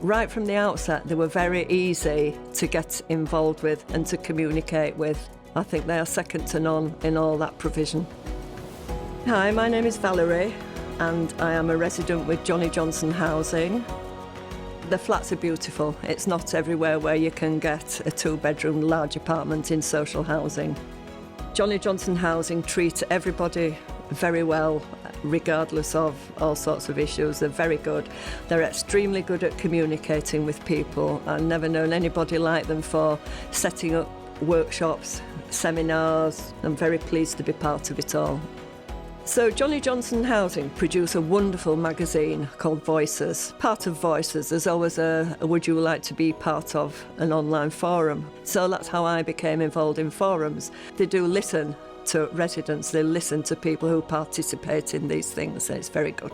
Right from the outset, they were very easy to get involved with and to communicate with. I think they are second to none in all that provision. Hi, my name is Valerie and I am a resident with Johnnie Johnson Housing. The flats are beautiful. It's not everywhere where you can get a 2-bedroom large apartment in social housing. Johnnie Johnson Housing treat everybody very well, regardless of all sorts of issues. They're very good. They're extremely good at communicating with people. I've never known anybody like them for setting up workshops, seminars. I'm very pleased to be part of it all. So Johnnie Johnson Housing produce a wonderful magazine called Voices. Part of Voices, there's always a would you like to be part of an online forum. So that's how I became involved in forums. They do listen to residents, they listen to people who participate in these things, and it's very good.